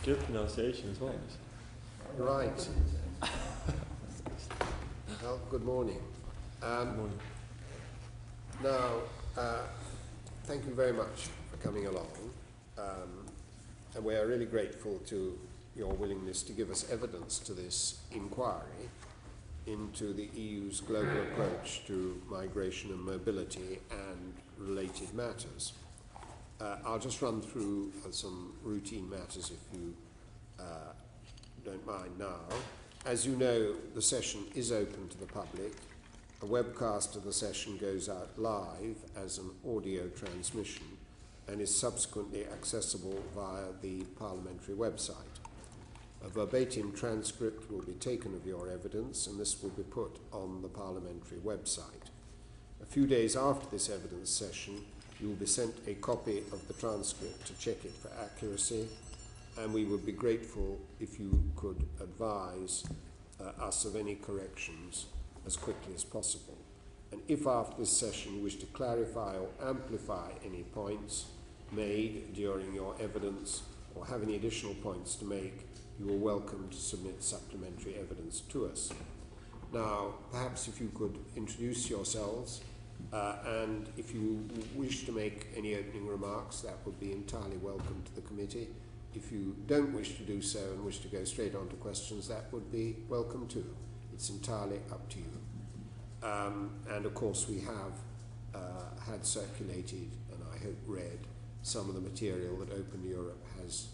Good pronunciation as well. Right. Well, good morning. Good morning. Now, thank you very much for coming along. And we are really grateful to your willingness to give us evidence to this inquiry into the EU's global approach to migration and mobility and related matters. I'll just run through some routine matters if you don't mind now. As you know, the session is open to the public. A webcast of the session goes out live as an audio transmission and is subsequently accessible via the parliamentary website. A verbatim transcript will be taken of your evidence, and this will be put on the parliamentary website. A few days after this evidence session, you will be sent a copy of the transcript to check it for accuracy, and we would be grateful if you could advise us of any corrections as quickly as possible. And if after this session you wish to clarify or amplify any points made during your evidence or have any additional points to make, you are welcome to submit supplementary evidence to us. Now, perhaps if you could introduce yourselves, and if you wish to make any opening remarks, that would be entirely welcome to the committee. If you don't wish to do so and wish to go straight on to questions, that would be welcome too. It's entirely up to you. And of course we have had circulated, and I hope read, some of the material that Openeurope has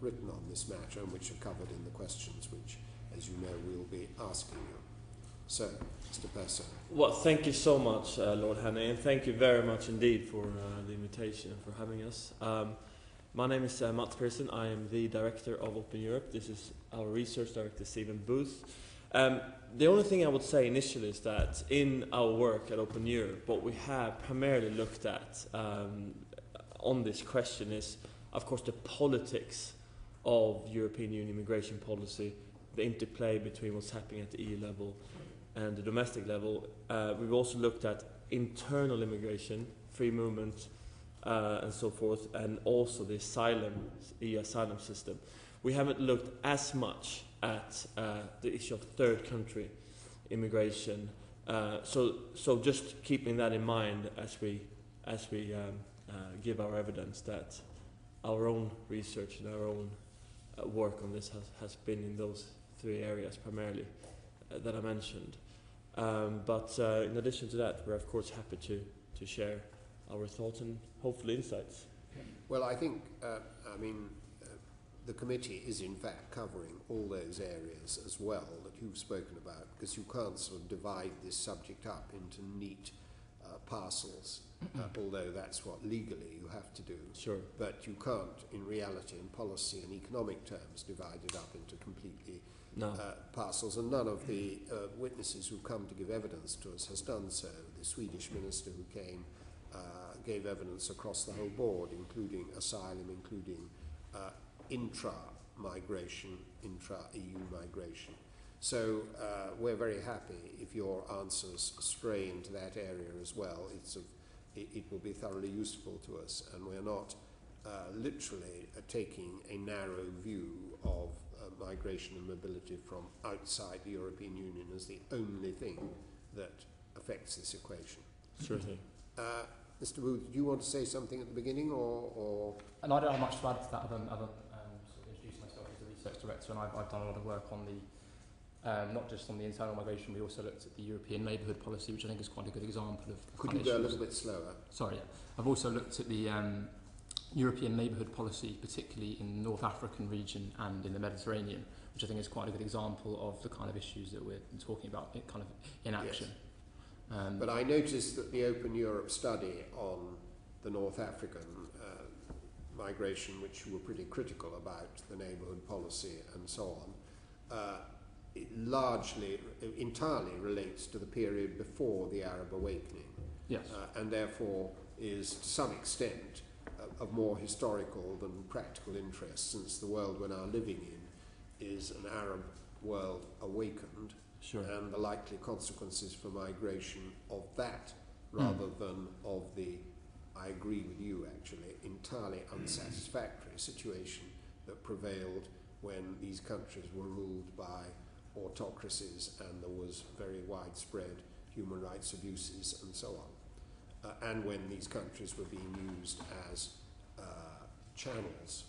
written on this matter and which are covered in the questions which, as you know, we'll be asking you. So, Mr. Persson. Well, thank you so much, Lord Hannay, and thank you very much indeed for the invitation and for having us. My name is Mats Persson. I am the director of Openeurope. This is our research director, Stephen Booth. The only thing I would say initially is that in our work at Openeurope, what we have primarily looked at on this question is, of course, the politics of European Union immigration policy, the interplay between what's happening at the EU level and the domestic level. We've also looked at internal immigration, free movement, and so forth, and also the EU asylum system. We haven't looked as much at the issue of third country immigration. So just keeping that in mind as we give our evidence, that our own research and our own work on this has been in those three areas primarily that I mentioned. But in addition to that, we're of course happy to share our thoughts and hopefully insights. Well, I think, the committee is in fact covering all those areas as well that you've spoken about, because you can't sort of divide this subject up into neat parcels, although that's what legally you have to do. Sure. But you can't, in reality, in policy and economic terms, divide it up into completely parcels. And none of the witnesses who come to give evidence to us has done so. The Swedish minister who came gave evidence across the whole board, including asylum, including intra-migration, intra-EU migration. So we're very happy if your answers stray into that area as well. It will be thoroughly useful to us, and we're not literally taking a narrow view of migration and mobility from outside the European Union as the only thing that affects this equation. Sure thing. Mr. Booth, do you want to say something at the beginning, or? And I don't have much to add to that other sort of introduce myself as the research director, and I've done a lot of work on the not just on the internal migration, we also looked at the European neighbourhood policy, which I think is quite a good example of. Could you go a little bit slower? Sorry, yeah. I've also looked at the European neighbourhood policy, particularly in the North African region and in the Mediterranean, which I think is quite a good example of the kind of issues that we're talking about kind of in action. Yes. But I noticed that the Openeurope study on the North African migration, which you were pretty critical about the neighbourhood policy and so on, it largely, entirely relates to the period before the Arab awakening. Yes. And therefore is to some extent of more historical than practical interest, since the world we're now living in is an Arab world awakened, sure, and the likely consequences for migration of that rather than of the I agree with you actually, entirely unsatisfactory situation that prevailed when these countries were ruled by autocracies and there was very widespread human rights abuses and so on. And when these countries were being used as channels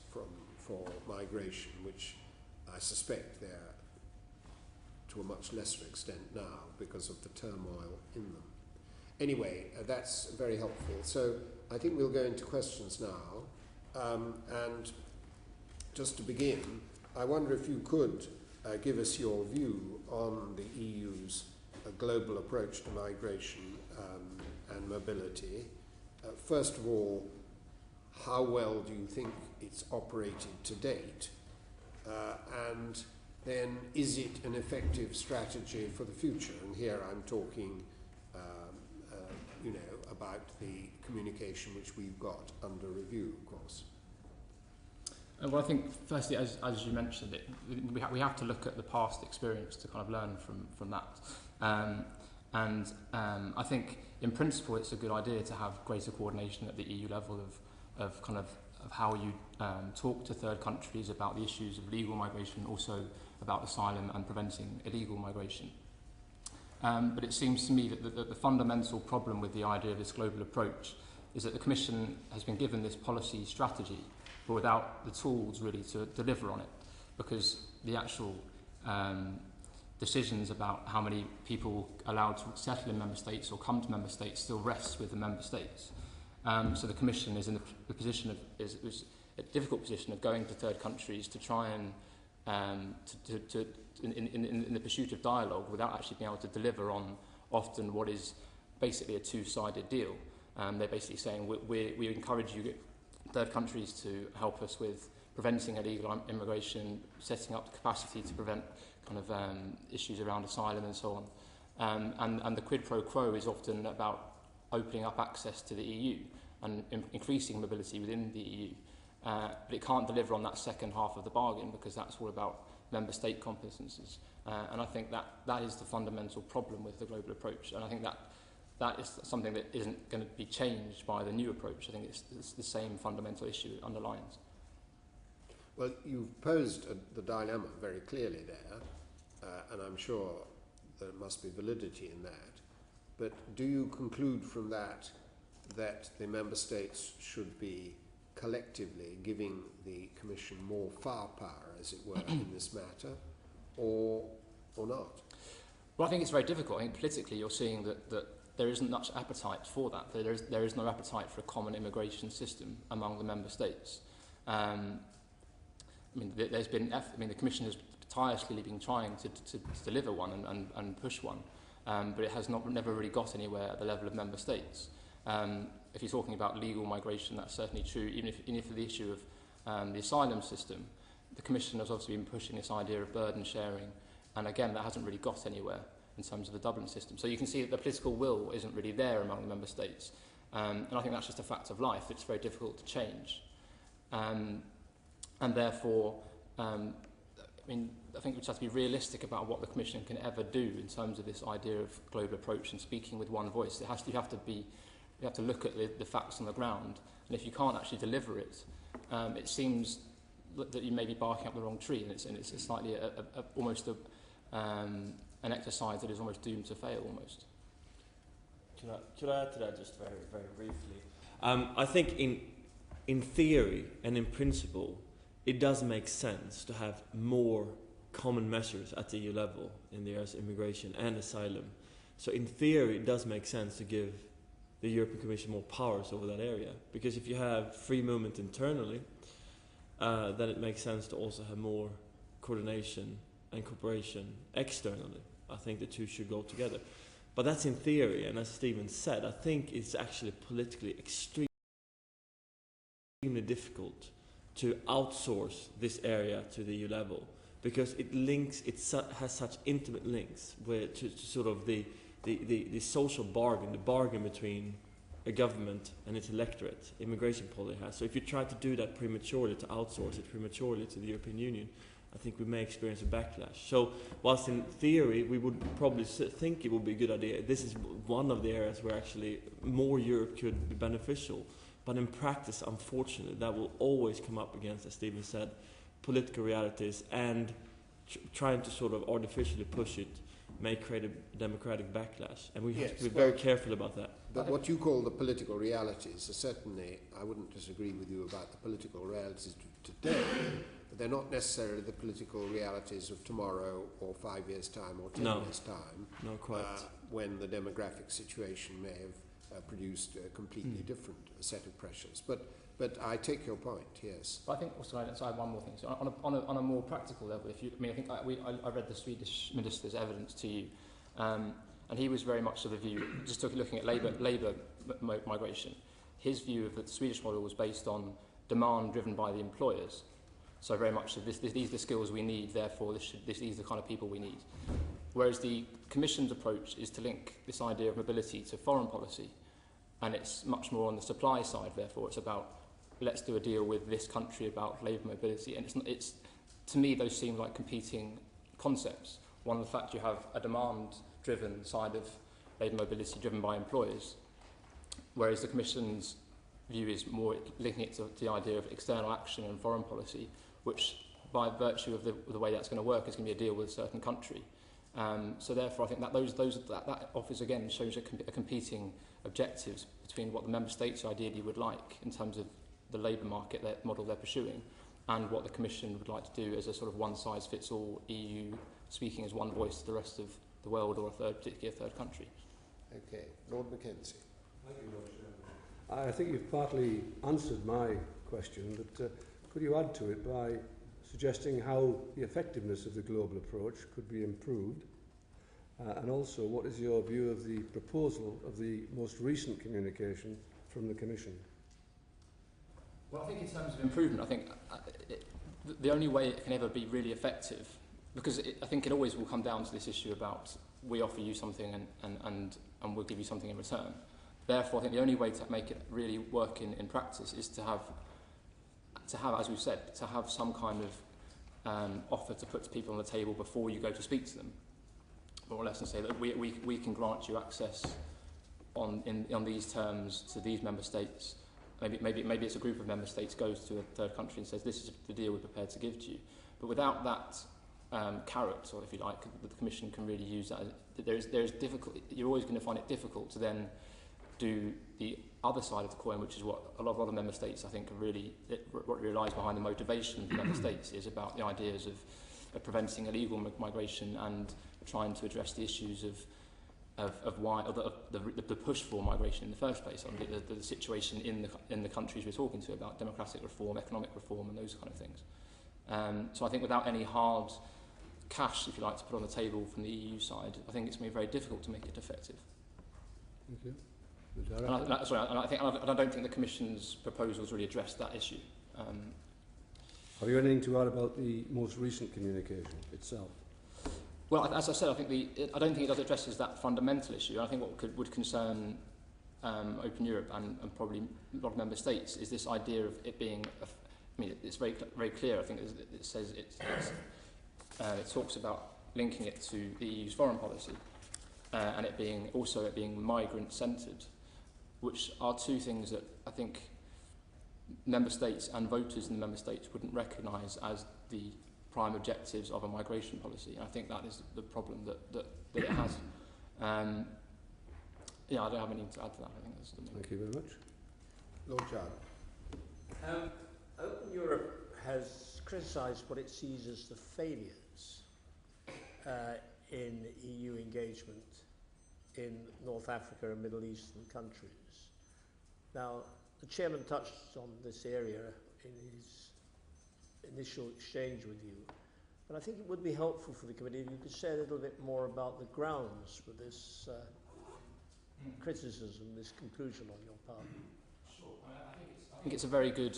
for migration, which I suspect they're to a much lesser extent now because of the turmoil in them. Anyway, that's very helpful. So I think we'll go into questions now. And just to begin, I wonder if you could give us your view on the EU's global approach to migration and mobility. First of all, how well do you think it's operated to date? And then, is it an effective strategy for the future? And here I'm talking, about the communication which we've got under review, of course. Well, I think, firstly, as you mentioned, we have to look at the past experience to kind of learn from that. I think, in principle, it's a good idea to have greater coordination at the EU level of how you talk to third countries about the issues of legal migration, also about asylum and preventing illegal migration. But it seems to me that the fundamental problem with the idea of this global approach is that the Commission has been given this policy strategy, but without the tools really to deliver on it, because the actual decisions about how many people allowed to settle in member states or come to member states still rests with the member states. So the Commission is in the position of is a difficult position of going to third countries to try and in the pursuit of dialogue without actually being able to deliver on often what is basically a two-sided deal. They're basically saying we encourage you third countries to help us with preventing illegal immigration, setting up the capacity to prevent issues around asylum and so on. And the quid pro quo is often about opening up access to the EU and increasing mobility within the EU. But it can't deliver on that second half of the bargain because that's all about member state competences. And I think that is the fundamental problem with the global approach. And I think that is something that isn't going to be changed by the new approach. I think it's the same fundamental issue it underlines. Well, you've posed the dilemma very clearly there, and I'm sure there must be validity in that. But do you conclude from that the member states should be collectively giving the Commission more firepower, as it were, in this matter, or not? Well, I think it's very difficult. I think politically you're seeing that there isn't much appetite for that. There is no appetite for a common immigration system among the member states. The Commission has tirelessly been trying to deliver one and push one, but it has never really got anywhere at the level of member states. If you're talking about legal migration, that's certainly true. Even if the issue of the asylum system, the Commission has obviously been pushing this idea of burden sharing, and again, that hasn't really got anywhere in terms of the Dublin system. So you can see that the political will isn't really there among the member states, and I think that's just a fact of life. It's very difficult to change, and therefore, I think we just have to be realistic about what the Commission can ever do in terms of this idea of global approach and speaking with one voice. You have to look at the facts on the ground, and if you can't actually deliver it, it seems that you may be barking up the wrong tree, and it's slightly almost an exercise that is almost doomed to fail almost. Could I add to that just very, very briefly? I think in theory and in principle, it does make sense to have more common measures at the EU level in the areas of immigration and asylum. So in theory, it does make sense to give the European Commission more powers over that area. Because if you have free movement internally, then it makes sense to also have more coordination and cooperation externally. I think the two should go together. But that's in theory, and as Stephen said, I think it's actually politically extremely difficult to outsource this area to the EU level, because it has such intimate links to sort of the social bargain, the bargain between a government and its electorate, immigration policy has. So if you try to do that prematurely, to outsource it prematurely to the European Union, I think we may experience a backlash. So whilst in theory we would probably think it would be a good idea, this is one of the areas where actually more Europe could be beneficial. But in practice, unfortunately, that will always come up against, as Stephen said, political realities, and trying to sort of artificially push it may create a democratic backlash. And we have to be very careful about that. But what you call the political realities are certainly, I wouldn't disagree with you about the political realities today, but they're not necessarily the political realities of tomorrow or 5 years' time or 10 years' time. No, quite. When the demographic situation may have produced a completely different set of pressures. But I take your point, yes. But I think also, I have one more thing. So on a more practical level, I read the Swedish minister's evidence to you, and he was very much of the view, just looking at labour migration, his view of the Swedish model was based on demand driven by the employers. So very much these are the skills we need, therefore these are the kind of people we need. Whereas the Commission's approach is to link this idea of mobility to foreign policy, and it's much more on the supply side, therefore it's about let's do a deal with this country about labour mobility. And it's to me, those seem like competing concepts. One, the fact you have a demand-driven side of labour mobility driven by employers, whereas the Commission's view is more linking it to the idea of external action and foreign policy, which by virtue of the way that's going to work is going to be a deal with a certain country. So therefore, I think that offers, again, shows a competing objectives between what the member states ideally would like in terms of the labour market model they're pursuing, and what the Commission would like to do as a sort of one-size-fits-all EU speaking as one voice to the rest of the world, or particularly a third country. Okay, Lord Mackenzie. Thank you, Lord Chairman. I think you've partly answered my question, but could you add to it by suggesting how the effectiveness of the global approach could be improved? And also, what is your view of the proposal of the most recent communication from the Commission? Well, I think in terms of improvement, I think the only way it can ever be really effective, because I think it always will come down to this issue about we offer you something and we'll give you something in return. Therefore, I think the only way to make it really work in practice is to have, as we've said, to have some kind of offer to put to people on the table before you go to speak to them, more or less, and say that we can grant you access on these terms to these member states. Maybe it's a group of member states goes to a third country and says this is the deal we're prepared to give to you. But without that carrot, or if you like, the Commission can really use that. There's difficult. You're always going to find it difficult to then do the other side of the coin, which is what a lot of other member states, I think, are really what relies behind the motivation of the member states is about the ideas of preventing illegal migration and trying to address the issues of why the push for migration in the first place, the situation in the countries we're talking to about democratic reform, economic reform, and those kind of things. So I think without any hard cash, if you like, to put on the table from the EU side, I think it's going to be very difficult to make it effective. Thank you. And I don't think the Commission's proposals really address that issue. Have you anything to add about the most recent communication itself? Well, as I said, I don't think it addresses that fundamental issue. I think what would concern Open Europe and probably a lot of member states is this idea of it being. It's very very clear. I think it says it talks about linking it to the EU's foreign policy and it being migrant centred, which are two things that I think member states and voters in the member states wouldn't recognise as the prime objectives of a migration policy. And I think that is the problem that it has. I don't have anything to add to that. I think that's the main. Thank you very much. Lord Jarman. Open Europe has criticised what it sees as the failures in EU engagement in North Africa and Middle Eastern countries. Now, the Chairman touched on this area in his initial exchange with you, but I think it would be helpful for the committee if you could say a little bit more about the grounds for this criticism, this conclusion on your part. Sure. I think it's a very good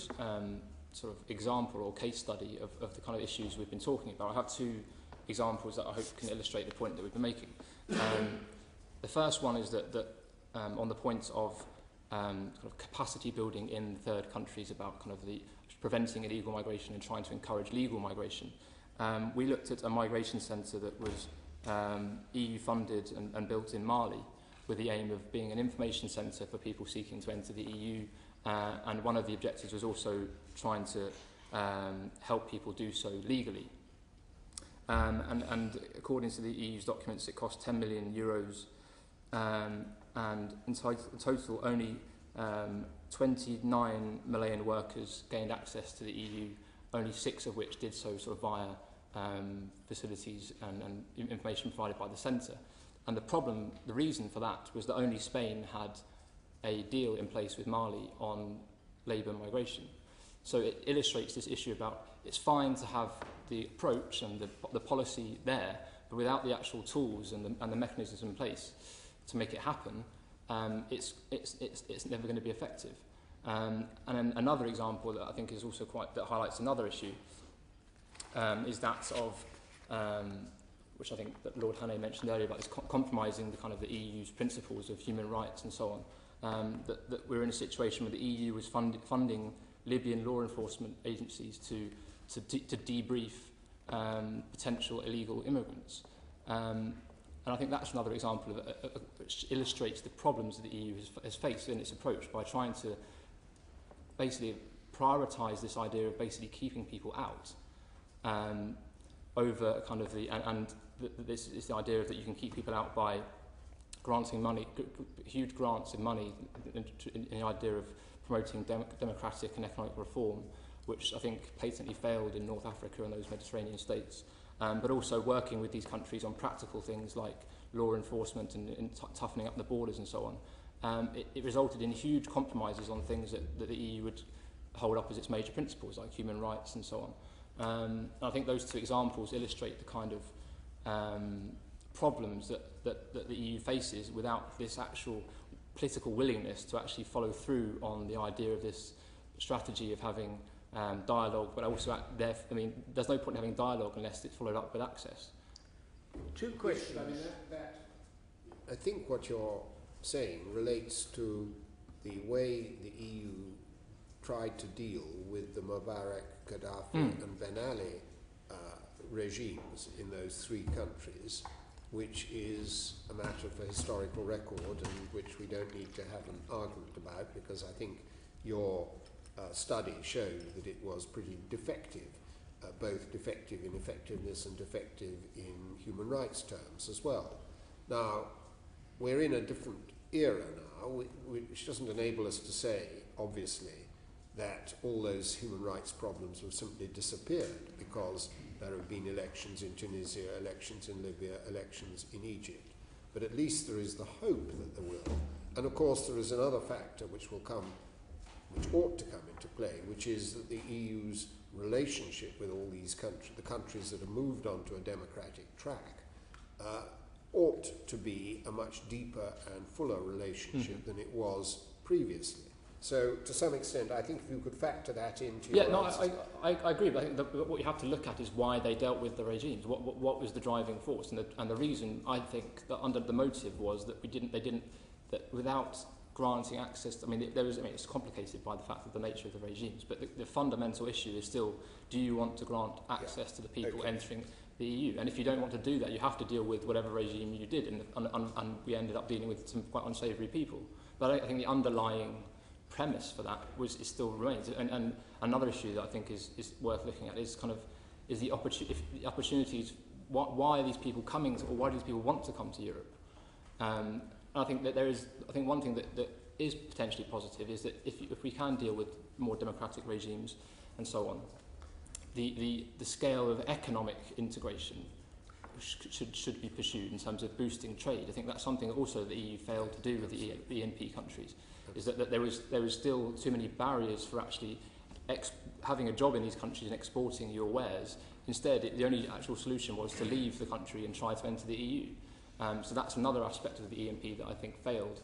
sort of example or case study of the kind of issues we've been talking about. I have two examples that I hope can illustrate the point that we've been making. The first one is that on the point of kind of capacity building in third countries about kind of the preventing illegal migration and trying to encourage legal migration. we looked at a migration centre that was EU funded and built in Mali with the aim of being an information centre for people seeking to enter the EU, and one of the objectives was also trying to help people do so legally. And according to the EU's documents, it cost 10 million euros, and in total only 29 Malayan workers gained access to the EU, only 6 of which did so sort of via facilities and information provided by the centre. And the reason for that was that only Spain had a deal in place with Mali on labour migration. So it illustrates this issue about it's fine to have the approach and the policy there, but without the actual tools and the mechanisms in place to make it happen, it's never going to be effective. And then another example that I think is also that highlights another issue is that of which I think that Lord Hannay mentioned earlier about this compromising the EU's principles of human rights and so on. That we're in a situation where the EU was funding Libyan law enforcement agencies to debrief potential illegal immigrants. And I think that's another example of which illustrates the problems that the EU has faced in its approach by trying to basically prioritise this idea of basically keeping people out over this is the idea that you can keep people out by granting money, huge grants of money, in the idea of promoting democratic and economic reform, which I think patently failed in North Africa and those Mediterranean states, but also working with these countries on practical things like law enforcement and toughening up the borders and so on. It resulted in huge compromises on things that the EU would hold up as its major principles, like human rights and so on. And I think those two examples illustrate the kind of problems that the EU faces without this actual political willingness to actually follow through on the idea of this strategy of having dialogue, but also there's no point in having dialogue unless it's followed up with access. Two questions. I think what you're saying relates to the way the EU tried to deal with the Mubarak, Gaddafi and Ben Ali regimes in those 3 countries, which is a matter for historical record and which we don't need to have an argument about, because I think your study showed that it was pretty defective, both defective in effectiveness and defective in human rights terms as well. Now, we're in a different era now, which doesn't enable us to say, obviously, that all those human rights problems have simply disappeared because there have been elections in Tunisia, elections in Libya, elections in Egypt. But at least there is the hope that there will. And of course there is another factor which will come, which ought to come into play, which is that the EU's relationship with all these countries, the countries that have moved on to a democratic track, ought to be a much deeper and fuller relationship than it was previously. So, to some extent, I think if you could factor that into your answer. I agree, but I think what you have to look at is why they dealt with the regimes. What was the driving force? And the reason, I think, that under the motive was that that without granting access, it's complicated by the fact of the nature of the regimes, but the fundamental issue is still, do you want to grant access to the people entering the EU? And if you don't want to do that, you have to deal with whatever regime you did, and we ended up dealing with some quite unsavoury people. But I think the underlying premise for that it still remains. And another issue that I think is worth looking at is the opportunities. Why are these people coming to, or why do these people want to come to Europe? And I think that one thing that is potentially positive is that if we can deal with more democratic regimes and so on, the scale of economic integration should be pursued in terms of boosting trade. I think that's something also the EU failed to do with the ENP countries, is that there was still too many barriers for actually having a job in these countries and exporting your wares. Instead, the only actual solution was to leave the country and try to enter the EU. So that's another aspect of the ENP that I think failed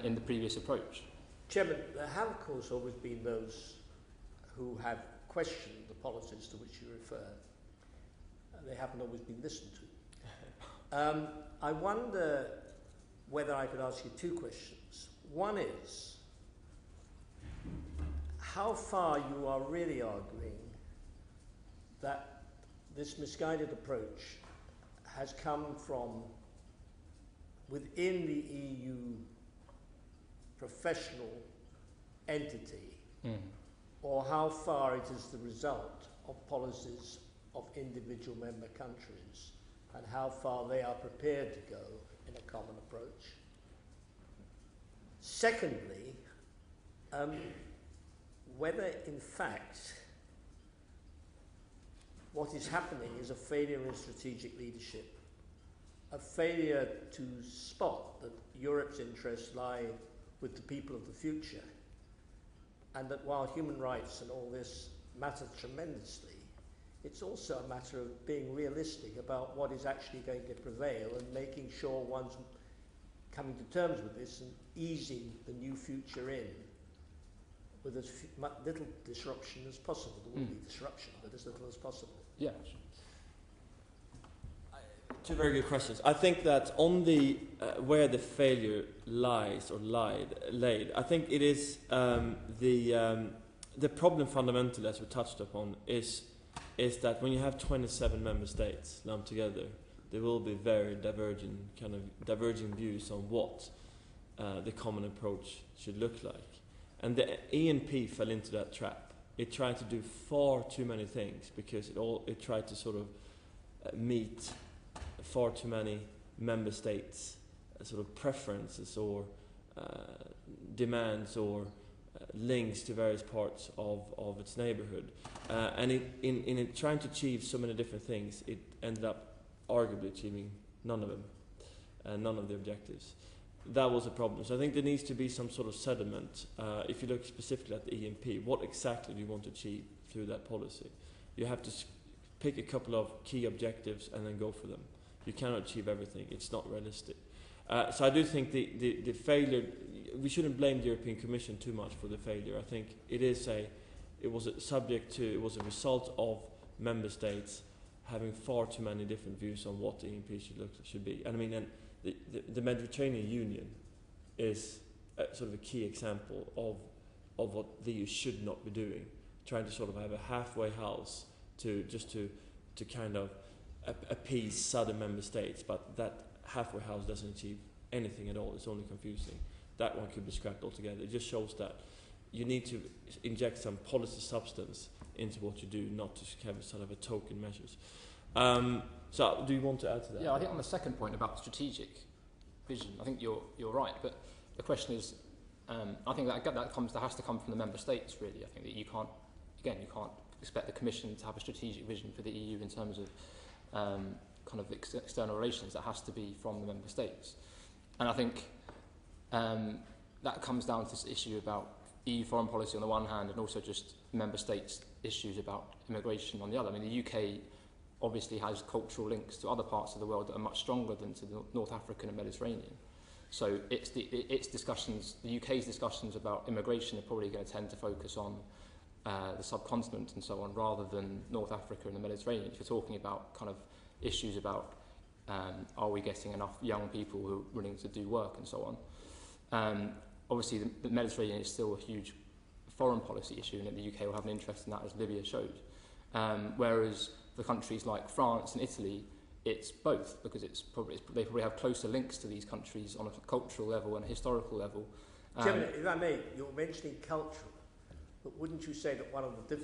in the previous approach. Chairman, there have of course always been those who have questioned the policies to which you refer. They haven't always been listened to. I wonder whether I could ask you 2 questions. One is, how far you are really arguing that this misguided approach has come from within the EU professional entity, or how far it is the result of policies of individual member countries, and how far they are prepared to go in a common approach. Secondly, whether in fact what is happening is a failure in strategic leadership, a failure to spot that Europe's interests lie with the people of the future, and that while human rights and all this matter tremendously, it's also a matter of being realistic about what is actually going to prevail and making sure one's coming to terms with this and easing the new future in with as little disruption as possible. There will be disruption, but as little as possible. Yeah. Two very good questions. I think that on the where the failure lies or laid, I think it is the problem fundamentally, as we touched upon, is that when you have 27 member states lumped together, there will be very diverging views on what the common approach should look like. And the ENP fell into that trap. It tried to do far too many things because it tried to sort of meet far too many member states' sort of preferences or demands or links to various parts of its neighbourhood. And in it trying to achieve so many different things, it ended up arguably achieving none of them, none of the objectives. That was a problem. So I think there needs to be some sort of sediment. If you look specifically at the ENP, what exactly do you want to achieve through that policy? You have to pick a couple of key objectives and then go for them. You cannot achieve everything. It's not realistic. So I do think the failure, we shouldn't blame the European Commission too much for the failure. I think it was a result of member states having far too many different views on what the ENP should be. And I mean, and the Mediterranean Union is sort of a key example of what the EU should not be doing, trying to sort of have a halfway house to kind of appease southern member states, but that halfway house doesn't achieve anything at all. It's only confusing. That one could be scrapped altogether. It just shows that you need to inject some policy substance into what you do, not to have sort of a token measures. So do you want to add to that? Yeah, I think on the second point about strategic vision, I think you're right. But the question is, I think that has to come from the member states. Really, I think that you can't expect the Commission to have a strategic vision for the EU in terms of kind of external relations. That has to be from the member states. And I think that comes down to this issue about EU foreign policy on the one hand, and also just member states' issues about immigration on the other. I mean, the UK obviously has cultural links to other parts of the world that are much stronger than to the North African and Mediterranean. So its discussions, the UK's discussions about immigration are probably going to tend to focus on the subcontinent and so on, rather than North Africa and the Mediterranean. If you're talking about kind of issues about are we getting enough young people who are willing to do work and so on. Obviously, the Mediterranean is still a huge foreign policy issue, and the UK will have an interest in that, as Libya showed. Whereas for countries like France and Italy, it's both, because they probably have closer links to these countries on a cultural level and a historical level. Chairman, if I may, you're mentioning cultural, but wouldn't you say that I don't want to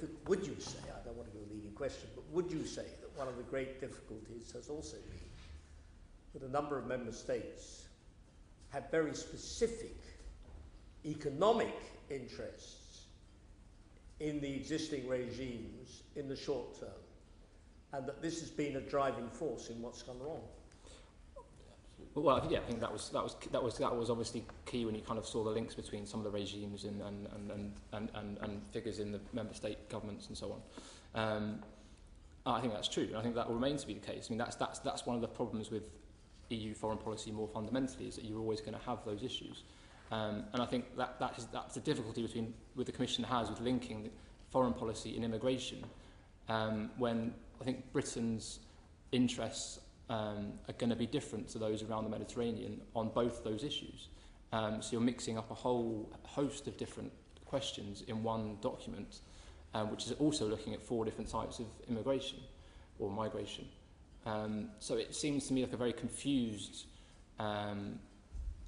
go a leading question, but would you say that one of the great difficulties has also been that a number of member states have very specific economic interests in the existing regimes in the short term, and that this has been a driving force in what's gone wrong? Well, I think that was obviously key when you kind of saw the links between some of the regimes and figures in the member state governments and so on. I think that's true, and I think that will remain to be the case. I mean, that's one of the problems with EU foreign policy more fundamentally, is that you're always going to have those issues. And I think that's the difficulty with the Commission has with linking foreign policy and immigration, when I think Britain's interests are going to be different to those around the Mediterranean on both those issues. So you're mixing up a whole host of different questions in one document, which is also looking at 4 different types of immigration. or migration. So it seems to me like a very confused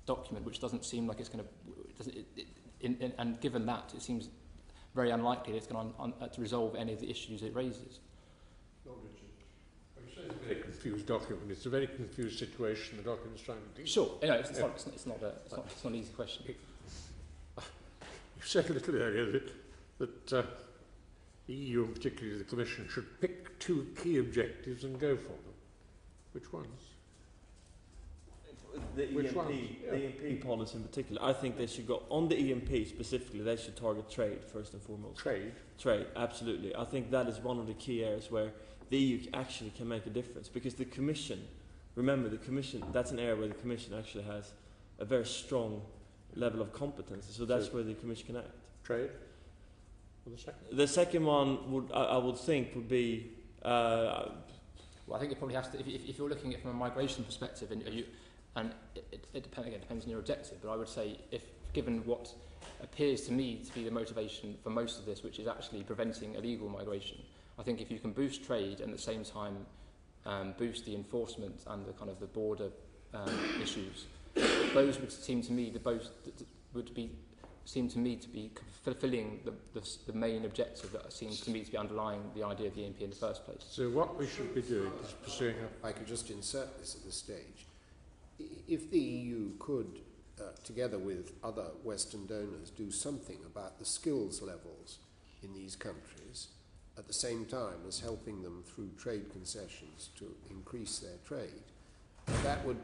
document, which doesn't seem like it's going to, and given that, it seems very unlikely that it's going to resolve any of the issues it raises. Lord Richard, I'm saying it's a very confused document. It's a very confused situation the document's trying to deal with. Sure, it's not an easy question. You said a little earlier that the EU, and particularly the Commission, should pick 2 key objectives and go for them. Which ones? The Which EMP, ones? Yeah. the EMP policy in particular, I think they should go, on the EMP specifically, they should target trade first and foremost. Trade. Trade, absolutely. I think that is one of the key areas where the EU actually can make a difference, because the Commission, remember the Commission, that's an area where the Commission actually has a very strong level of competence, so that's where the Commission can act. Trade. For the second. The second one would, I would think, would be. Well, I think it probably has to. If you're looking at it from a migration perspective, and it depends on your objective. But I would say, if given what appears to me to be the motivation for most of this, which is actually preventing illegal migration, I think if you can boost trade and at the same time boost the enforcement and the kind of the border issues, those would seem to me seem to me to be fulfilling the main objective that seems to me to be underlying the idea of the EMP in the first place. So what we should be doing is pursuing I could just insert this at this stage. If the EU could, together with other Western donors, do something about the skills levels in these countries, at the same time as helping them through trade concessions to increase their trade, that would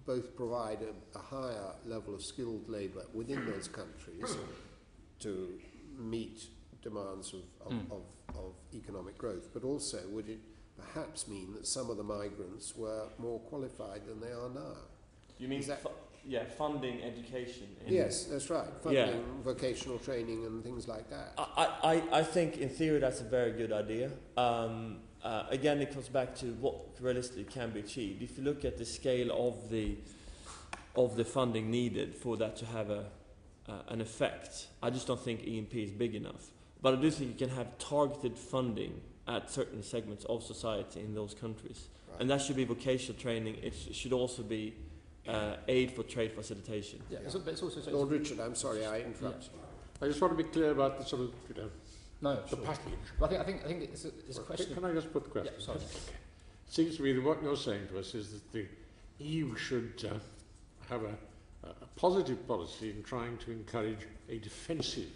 both provide a higher level of skilled labour within those countries to meet demands of economic growth, but also would it perhaps mean that some of the migrants were more qualified than they are now. You mean funding education? Yes, that's right. Funding vocational training and things like that. I think in theory that's a very good idea. Again, it comes back to what realistically can be achieved. If you look at the scale of the funding needed for that to have an effect, I just don't think EMP is big enough. But I do think you can have targeted funding at certain segments of society in those countries. Right. And that should be vocational training. It should also be aid for trade facilitation. Yeah. But it's also Lord Richard, I'm sorry I interrupted you. I just want to be clear about the sort of, the package. Well, I think it's a question. Can I just put the question? Yeah, sorry. Okay. It seems to me that what you're saying to us is that the EU should have a positive policy in trying to encourage a defensive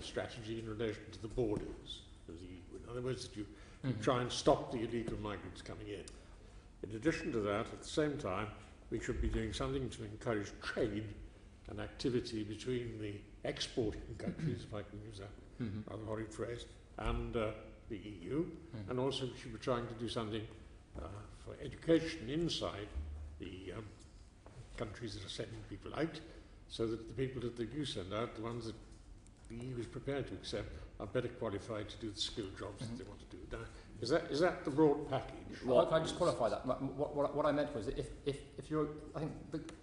strategy in relation to the borders of the EU. In other words, that you try and stop the illegal migrants coming in. In addition to that, at the same time, we should be doing something to encourage trade and activity between the exporting countries, if I can use that rather horrid phrase, and the EU. And also we should be trying to do something for education inside the countries that are sending people out, so that the people that they do send out, the ones that the EU is prepared to accept, are better qualified to do the skilled jobs that they want to do. Now, is that the broad package? Well, can I just qualify that? What I meant was that if you're, I think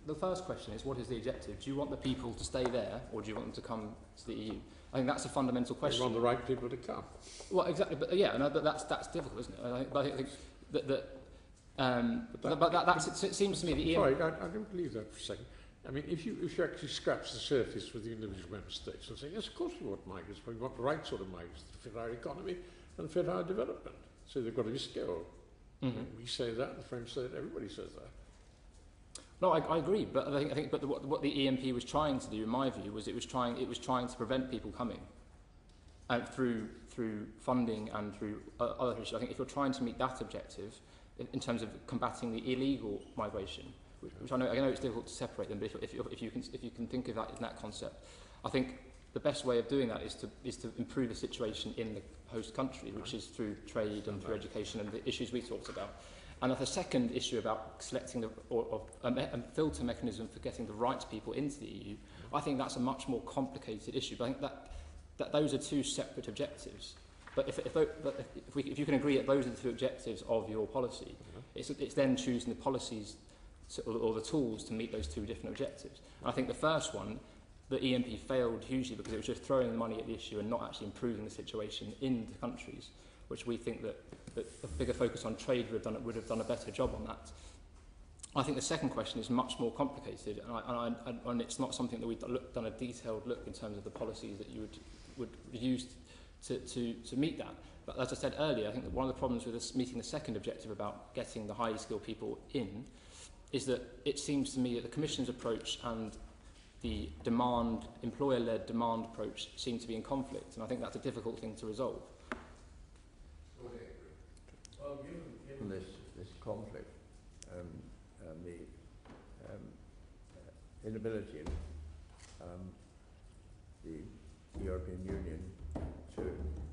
the first question is, what is the objective? Do you want the people to stay there, or do you want them to come to the EU? I think that's a fundamental question. You want the right people to come. Well, exactly, but but that's difficult, isn't it? I think it seems to me the Sorry, I don't believe that for a second. I mean, if you actually scratch the surface with the individual member states, they'll say, yes, of course we want migrants, but we want the right sort of migrants to fit our economy and fit our development. So they've got to be skilled. We say that, the French say it, everybody says that. No, I agree, but I think what the EMP was trying to do, in my view, was it was trying to prevent people coming, and through funding and through other issues. I think if you're trying to meet that objective, in terms of combating the illegal migration, which I know it's difficult to separate them, but if you can think of that in that concept, I think the best way of doing that is to improve the situation in the host country, which is through trade and through education and the issues we talked about. And the second issue about selecting a filter mechanism for getting the right people into the EU, I think that's a much more complicated issue. But I think that those are two separate objectives. But if you can agree that those are the two objectives of your policy, it's then choosing the policies or the tools to meet those two different objectives. And I think the first one, the EMP failed hugely because it was just throwing the money at the issue and not actually improving the situation in the countries, which we think that a bigger focus on trade would have done a better job on that. I think the second question is much more complicated, and it's not something that we've done a detailed look in terms of the policies that you would use to meet that. But as I said earlier, I think that one of the problems with us meeting the second objective about getting the highly skilled people in is that it seems to me that the Commission's approach and the employer-led demand approach seem to be in conflict, and I think that's a difficult thing to resolve. Well, given this conflict, and the inability of the European Union to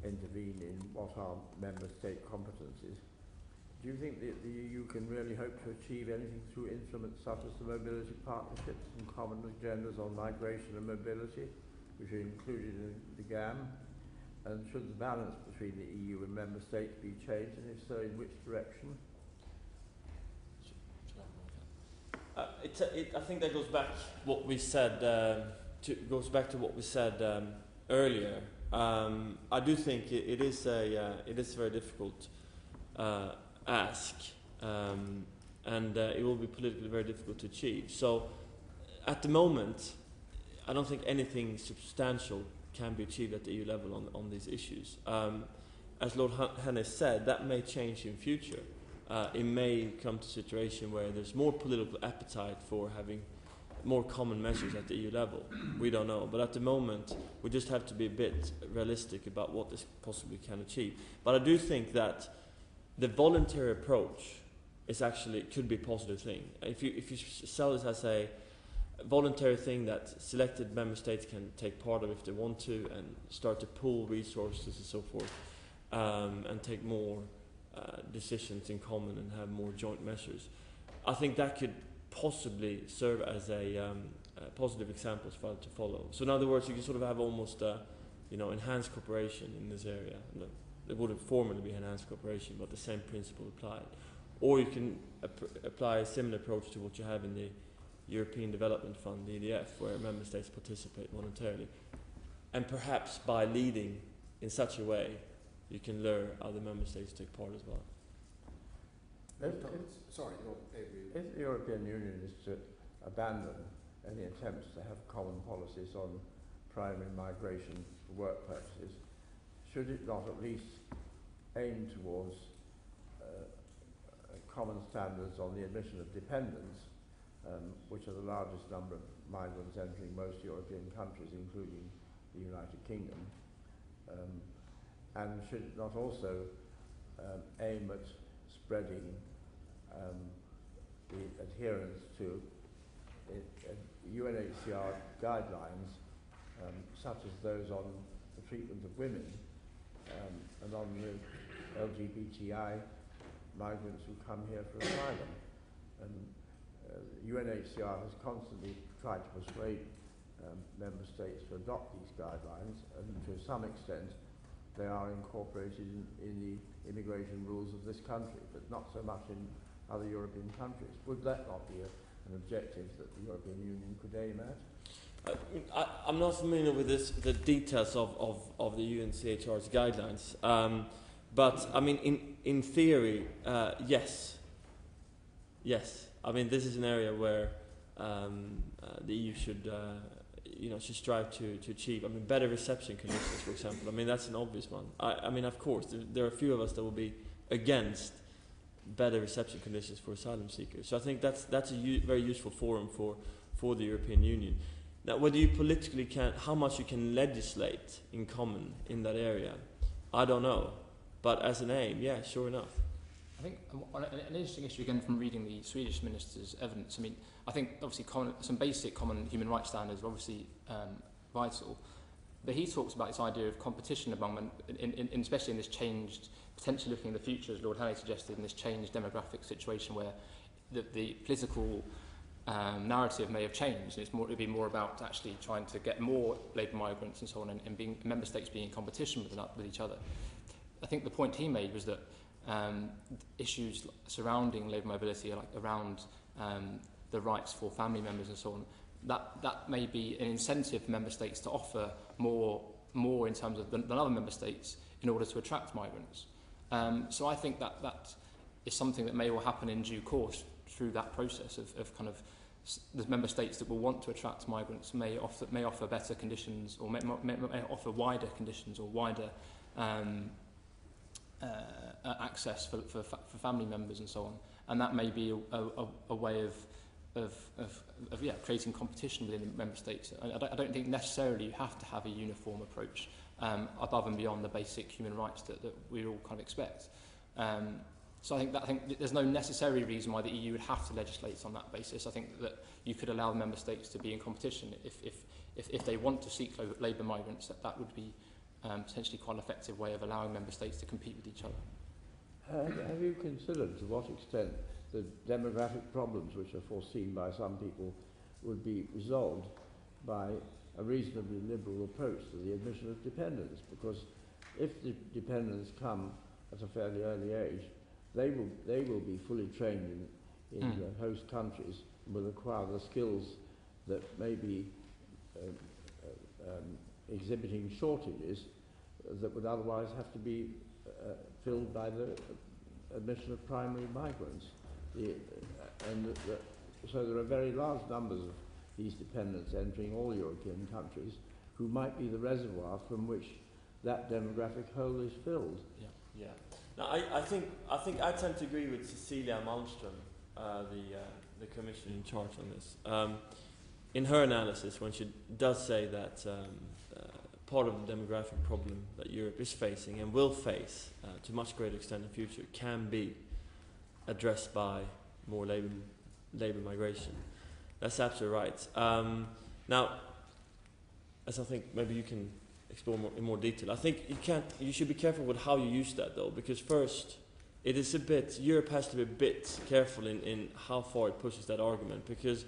intervene in what are member state competencies, do you think that the EU can really hope to achieve anything through instruments such as the mobility partnerships and common agendas on migration and mobility, which are included in the GAM? And should the balance between the EU and member states be changed, and if so, in which direction? I think that goes back what we said. Goes back to what we said earlier. I do think it is a very difficult ask, and it will be politically very difficult to achieve. So, at the moment, I don't think anything substantial can be achieved at the EU level on these issues. As Lord Hannes said, that may change in future. It may come to a situation where there's more political appetite for having more common measures at the EU level. We don't know. But at the moment, we just have to be a bit realistic about what this possibly can achieve. But I do think that the voluntary approach could be a positive thing. If you sell this as a voluntary thing that selected member states can take part of if they want to, and start to pool resources and so forth, and take more decisions in common and have more joint measures, I think that could possibly serve as a positive examples for to follow. So in other words, you can sort of have almost enhanced cooperation in this area. It wouldn't formally be enhanced cooperation, but the same principle applied. Or you can apply a similar approach to what you have in the European Development Fund, the EDF, where member states participate voluntarily. And perhaps by leading in such a way, you can lure other member states to take part as well. If the European Union is to abandon any attempts to have common policies on primary migration for work purposes, should it not at least aim towards common standards on the admission of dependents, which are the largest number of migrants entering most European countries, including the United Kingdom? And should it not also aim at spreading the adherence to UNHCR guidelines, such as those on the treatment of women and on the LGBTI migrants who come here for asylum? And UNHCR has constantly tried to persuade member states to adopt these guidelines, and to some extent they are incorporated in the immigration rules of this country, but not so much in other European countries. Would that not be an objective that the European Union could aim at? I'm not familiar with the details of the UNCHR's guidelines, but I mean, in theory, yes. I mean, this is an area where the EU should strive to achieve. I mean, better reception conditions, for example. I mean, that's an obvious one. I mean, of course, there are a few of us that will be against better reception conditions for asylum seekers. So I think that's a very useful forum for the European Union. Now, whether you politically how much you can legislate in common in that area, I don't know. But as an aim, yeah, sure enough. I think an interesting issue, again, from reading the Swedish minister's evidence, I mean, I think obviously some basic common human rights standards are obviously vital, but he talks about this idea of competition among them, especially in this changed, potentially looking in the future, as Lord Hanley suggested, in this changed demographic situation where the political narrative may have changed, and it'd be more about actually trying to get more labour migrants and so on, and being member states being in competition with each other. I think the point he made was that issues surrounding labour mobility, like around the rights for family members and so on, that may be an incentive for member states to offer more in terms of than other member states in order to attract migrants. So I think that is something that may well happen in due course through that process of kind of the member states that will want to attract migrants may offer better conditions, or may offer wider conditions or wider access for family members and so on, and that may be a way of creating competition within the member states. I don't think necessarily you have to have a uniform approach above and beyond the basic human rights that we all kind of expect. So I think there's no necessary reason why the EU would have to legislate on that basis. I think that you could allow member states to be in competition if they want to seek labour migrants. That would be potentially quite an effective way of allowing member states to compete with each other. Have you considered to what extent the demographic problems which are foreseen by some people would be resolved by a reasonably liberal approach to the admission of dependents? Because if the dependents come at a fairly early age, they will be fully trained in the host countries and will acquire the skills that may be exhibiting shortages that would otherwise have to be filled by the admission of primary migrants. So there are very large numbers of these dependents entering all European countries who might be the reservoir from which that demographic hole is filled. Yeah. Now, I think I tend to agree with Cecilia Malmström, the commissioner in charge on this. In her analysis, when she does say that part of the demographic problem that Europe is facing and will face to a much greater extent in the future can be addressed by more labour migration. That's absolutely right. Now, as I think maybe you can explore in more detail, I think you should be careful with how you use that though, because first, Europe has to be a bit careful in how far it pushes that argument, because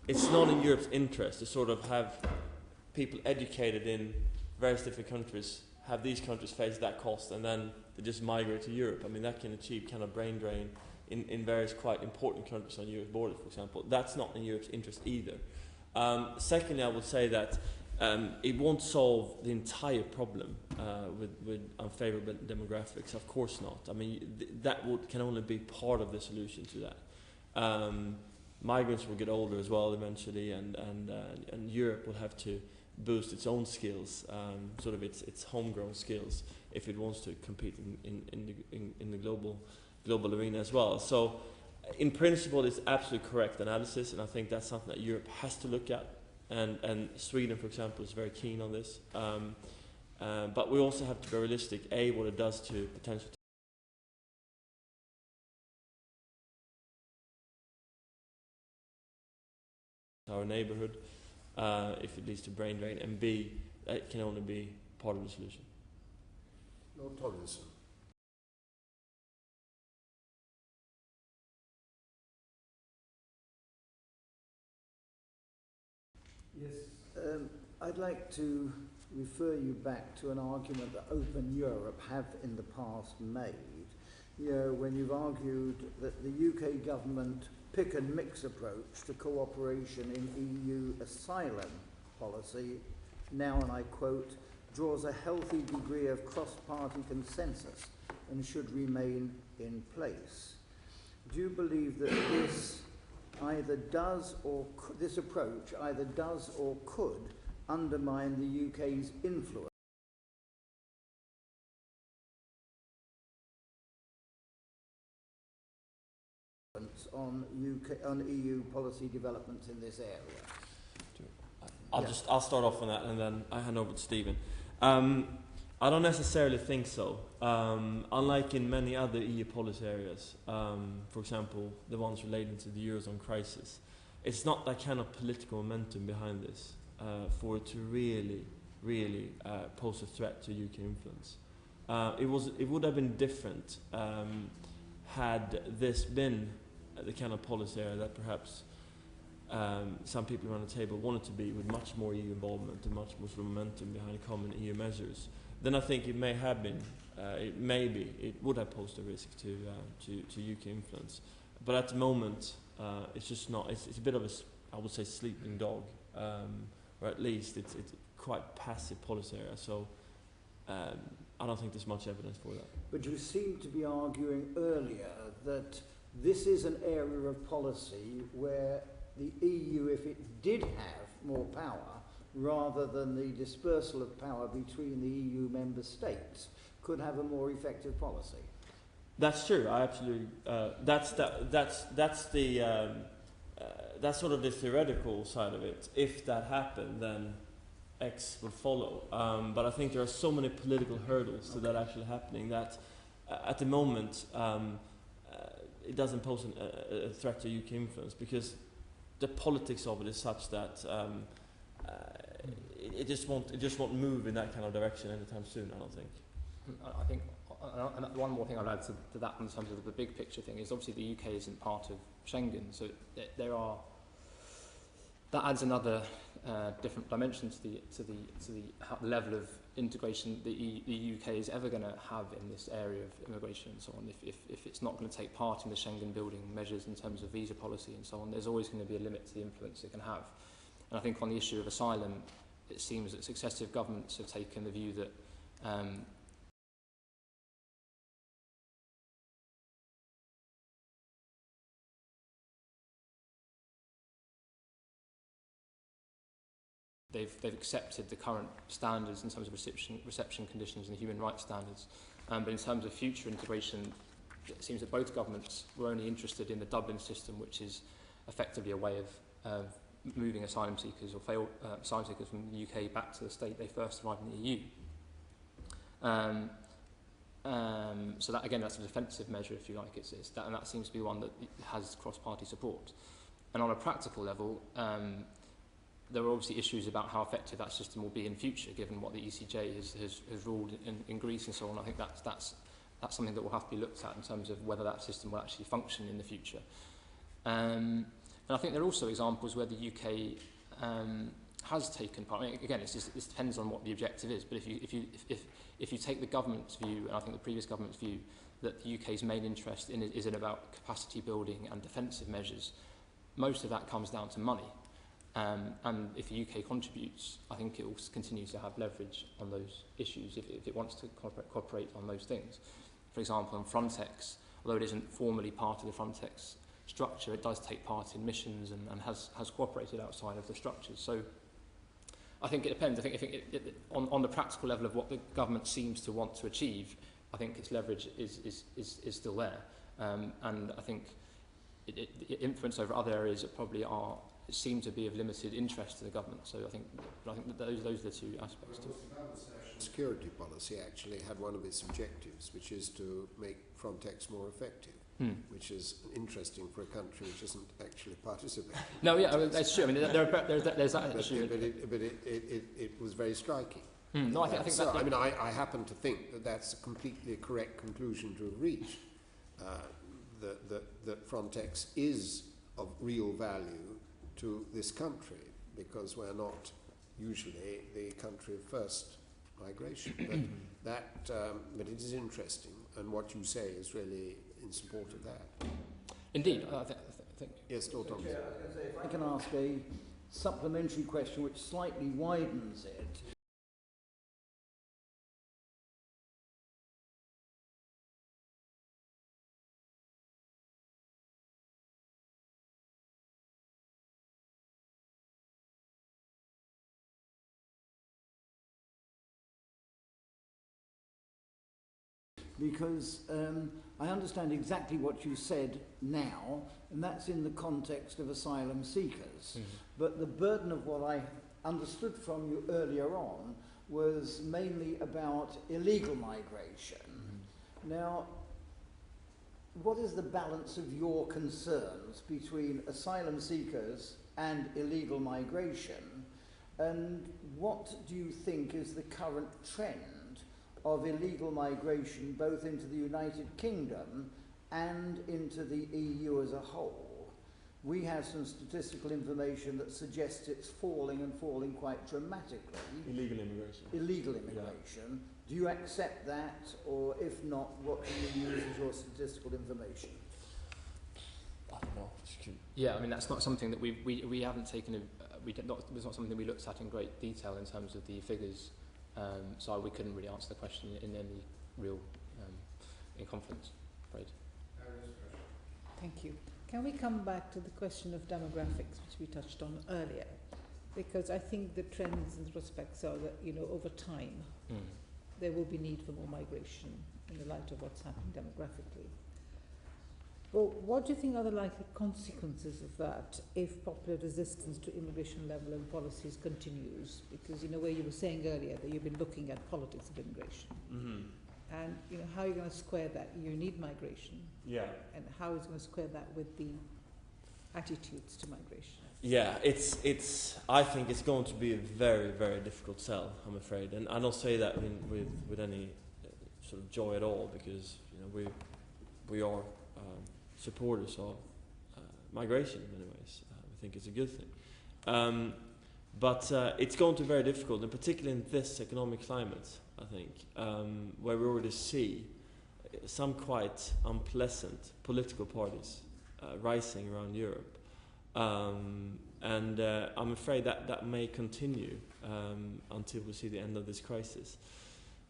it's not in Europe's interest to sort of have people educated in various different countries, have these countries face that cost, and then they just migrate to Europe. I mean, that can achieve kind of brain drain in various quite important countries on Europe's borders, for example. That's not in Europe's interest either. Secondly, I would say that it won't solve the entire problem with unfavourable demographics. Of course not. I mean, can only be part of the solution to that. Migrants will get older as well eventually, and Europe will have to boost its own skills, sort of its homegrown skills, if it wants to compete in the global arena as well. So, in principle, it's absolutely correct analysis, and I think that's something that Europe has to look at. And Sweden, for example, is very keen on this. But we also have to be realistic, what it does to potential our neighbourhood, if it leads to brain drain, and B, that can only be part of the solution. Lord Tomlinson. Yes. I'd like to refer you back to an argument that Openeurope have in the past made. You know, when you've argued that the UK government pick and mix approach to cooperation in EU asylum policy, now, and I quote, draws a healthy degree of cross-party consensus and should remain in place. Do you believe that this approach either does or could undermine the UK's influence on EU policy developments in this area? I'll start off on that, and then I hand over to Stephen. I don't necessarily think so. Unlike in many other EU policy areas, for example, the ones relating to the Eurozone crisis, it's not that kind of political momentum behind this for it to really pose a threat to UK influence. It would have been different had this been the kind of policy area that perhaps some people around the table wanted to be, with much more EU involvement and much more sort of momentum behind common EU measures. Then I think it may have been, it would have posed a risk to UK influence. But at the moment, it's just not. It's a bit of I would say, sleeping dog, or at least it's quite passive policy area. So I don't think there's much evidence for that. But you seem to be arguing earlier that this is an area of policy where the EU, if it did have more power, rather than the dispersal of power between the EU member states, could have a more effective policy. That's true. I absolutely. That's sort of the theoretical side of it. If that happened, then X would follow. But I think there are so many political hurdles to that actually happening that at the moment it doesn't pose a threat to UK influence, because the politics of it is such that it just won't move in that kind of direction anytime soon, I don't think. I think one more thing I'd add to that in terms of the big picture thing is obviously the UK isn't part of Schengen, so that adds another different dimension to the level of integration the UK is ever going to have in this area of immigration and so on. If it's not going to take part in the Schengen building measures in terms of visa policy and so on, there's always going to be a limit to the influence it can have. And I think on the issue of asylum, it seems that successive governments have taken the view that they've accepted the current standards in terms of reception conditions and human rights standards. But in terms of future integration, it seems that both governments were only interested in the Dublin system, which is effectively a way of moving asylum seekers or failed asylum seekers from the UK back to the state they first arrived in the EU. So that, again, that's a defensive measure, if you like. And that seems to be one that has cross-party support. And on a practical level, there are obviously issues about how effective that system will be in future, given what the ECJ has ruled in Greece and so on. I think that's something that will have to be looked at in terms of whether that system will actually function in the future. And I think there are also examples where the UK has taken part. I mean, again, this depends on what the objective is. But if you take the government's view, and I think the previous government's view, that the UK's main interest is in about capacity building and defensive measures, most of that comes down to money. And if the UK contributes, I think it will continue to have leverage on those issues if it wants to cooperate on those things. For example, on Frontex, although it isn't formally part of the Frontex structure, it does take part in missions and has cooperated outside of the structures. So I think it depends. I think on the practical level of what the government seems to want to achieve, I think its leverage is still there. And I think the influence over other areas that probably seem to be of limited interest to the government. So I think that those are the two aspects to it. Security policy actually had one of its objectives, which is to make Frontex more effective, which is interesting for a country which isn't actually participating. No, yeah, I mean, that's true. I mean, there's that issue. But it was very striking. No, I think so, that. I mean, I happen to think that that's a completely correct conclusion to have reached. That Frontex is of real value to this country, because we're not usually the country of first migration. But it is interesting, and what you say is really in support of that. Indeed, I think. Yes, Lord Thomas. If I can ask a supplementary question which slightly widens it. Because I understand exactly what you said now, and that's in the context of asylum seekers. But the burden of what I understood from you earlier on was mainly about illegal migration. Now, what is the balance of your concerns between asylum seekers and illegal migration, and what do you think is the current trend of illegal migration both into the United Kingdom and into the EU as a whole? We have some statistical information that suggests it's falling and falling quite dramatically. Illegal immigration. Illegal immigration. Yeah. Do you accept that, or if not, what do you use as your statistical information? I don't know. Yeah, I mean, that's not something that we haven't taken. It's not something that we looked at in great detail in terms of the figures So we couldn't really answer the question in any real in confidence, I'm afraid. Thank you. Can we come back to the question of demographics, which we touched on earlier? Because I think the trends and prospects are that, over time, there will be need for more migration in the light of what's happening demographically. Well, what do you think are the likely consequences of that if popular resistance to immigration level and policies continues? Because in a way you were saying earlier that you've been looking at politics of immigration. Mm-hmm. And how are you going to square that? You need migration. Yeah. And how is going to square that with the attitudes to migration? Yeah, I think it's going to be a very, very difficult sell, I'm afraid. And I don't say that with any sort of joy at all, because we are supporters of migration in many ways. We think it's a good thing. But it's going to be very difficult, and particularly in this economic climate, I think, where we already see some quite unpleasant political parties rising around Europe. And I'm afraid that may continue until we see the end of this crisis.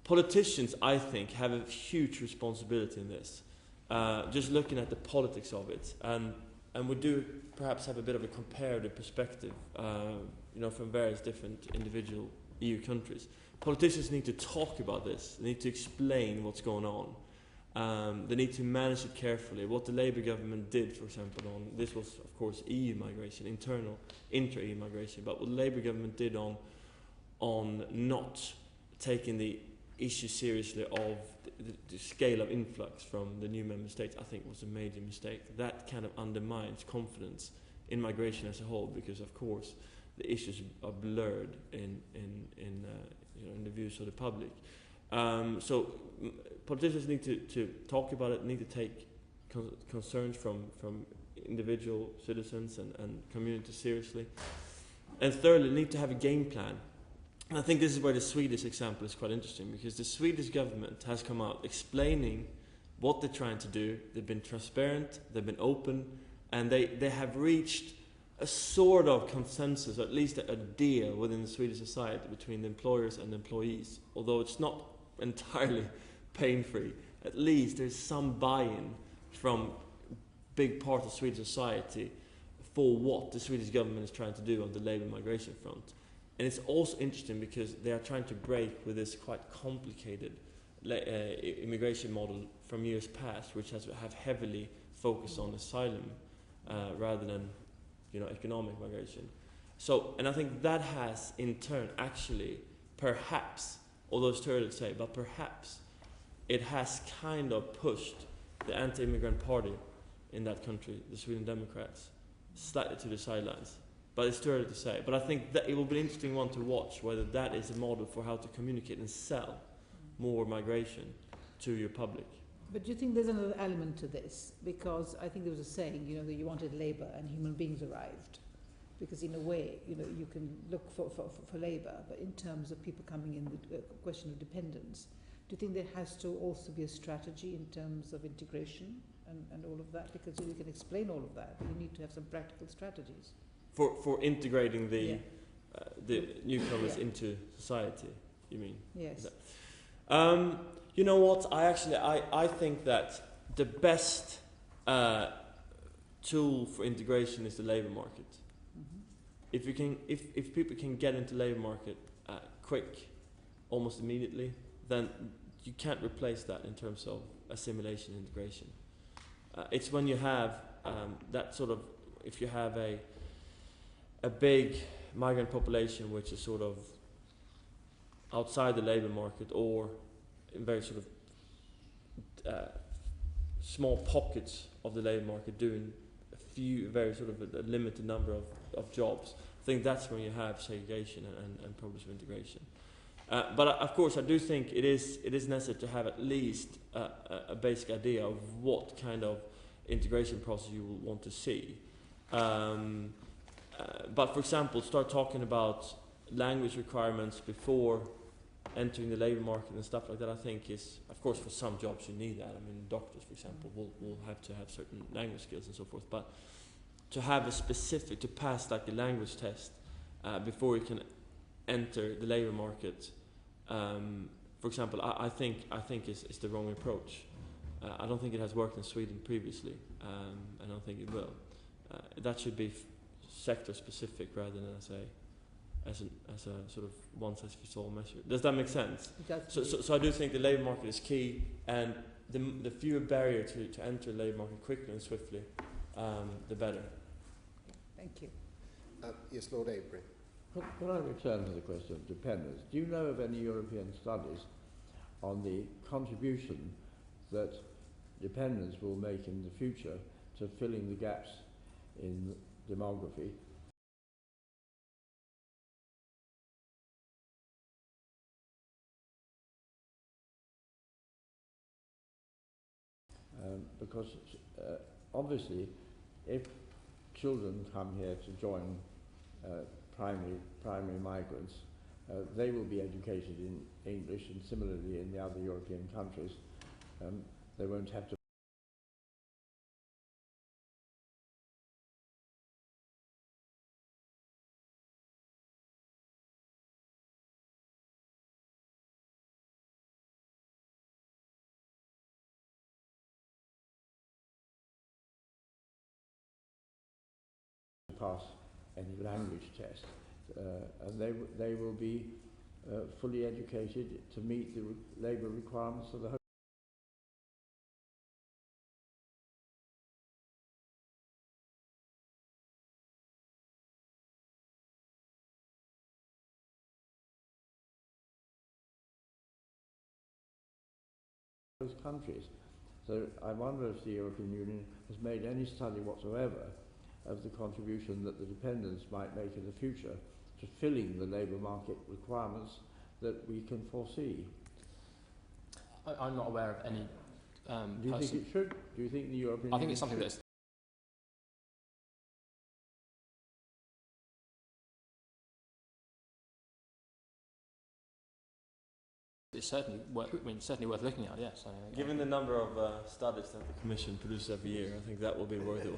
Politicians, I think, have a huge responsibility in this. Just looking at the politics of it, and we do perhaps have a bit of a comparative perspective, from various different individual EU countries. Politicians need to talk about this. They need to explain what's going on. They need to manage it carefully. What the Labour government did, for example, this was of course EU migration, inter-EU migration, but what the Labour government did on not taking the issue seriously of the scale of influx from the new member states, I think was a major mistake. That kind of undermines confidence in migration as a whole, because of course the issues are blurred in the views of the public. So politicians need to talk about it, need to take concerns from individual citizens and communities seriously. And thirdly, need to have a game plan. And I think this is where the Swedish example is quite interesting, because the Swedish government has come out explaining what they're trying to do. They've been transparent, they've been open, and they have reached a sort of consensus, or at least a deal within the Swedish society between the employers and the employees. Although it's not entirely pain-free, at least there's some buy-in from big part of Swedish society for what the Swedish government is trying to do on the labour migration front. And it's also interesting because they are trying to break with this quite complicated immigration model from years past, which have heavily focused on asylum rather than economic migration. So, and I think that has in turn actually, perhaps, although it's too early to say, but perhaps it has kind of pushed the anti-immigrant party in that country, the Sweden Democrats, slightly to the sidelines. But it's too early to say. But I think that it will be an interesting one to watch, whether that is a model for how to communicate and sell more migration to your public. But do you think there's another element to this? Because I think there was a saying, that you wanted labour and human beings arrived. Because in a way, you can look for labour, but in terms of people coming in, the question of dependence, do you think there has to also be a strategy in terms of integration and all of that? Because you can explain all of that, but you need to have some practical strategies. For integrating the newcomers into society, you mean? Yes. You know what? I think that the best tool for integration is the labour market. Mm-hmm. If people can get into labour market quick, almost immediately, then you can't replace that in terms of assimilation and integration. It's when you have that sort of, if you have a big migrant population which is sort of outside the labour market, or in very sort of small pockets of the labour market doing very sort of a limited number of jobs, I think that's when you have segregation and problems of integration. But of course I do think it is necessary to have at least a basic idea of what kind of integration process you will want to see. But for example, start talking about language requirements before entering the labour market and stuff like that, I think is, of course for some jobs you need that. I mean, doctors, for example, will have to have certain language skills and so forth. But to have to pass like a language test before you can enter the labour market for example, I think is the wrong approach. I don't think it has worked in Sweden previously. I don't think it will. That should be sector specific rather than as a sort of one size fits all measure. Does that make sense? So I do think the labour market is key, and the fewer barrier to enter the labour market quickly and swiftly, the better. Thank you. Yes, Lord Avery. Can I return to the question of dependence? Do you know of any European studies on the contribution that dependence will make in the future to filling the gaps in demography? Because obviously, if children come here to join primary migrants, they will be educated in English, and similarly in the other European countries, they won't have to pass any language test, and they will be fully educated to meet the labour requirements of the home. Those countries. So I wonder if the European Union has made any study whatsoever of the contribution that the dependents might make in the future to filling the labour market requirements that we can foresee. I'm not aware of any. Do you think it should? Do you think the European? I think it's something that's. It's certainly worth looking at. Yes. Given the number of studies that the Commission produces every year, I think that will be worth it.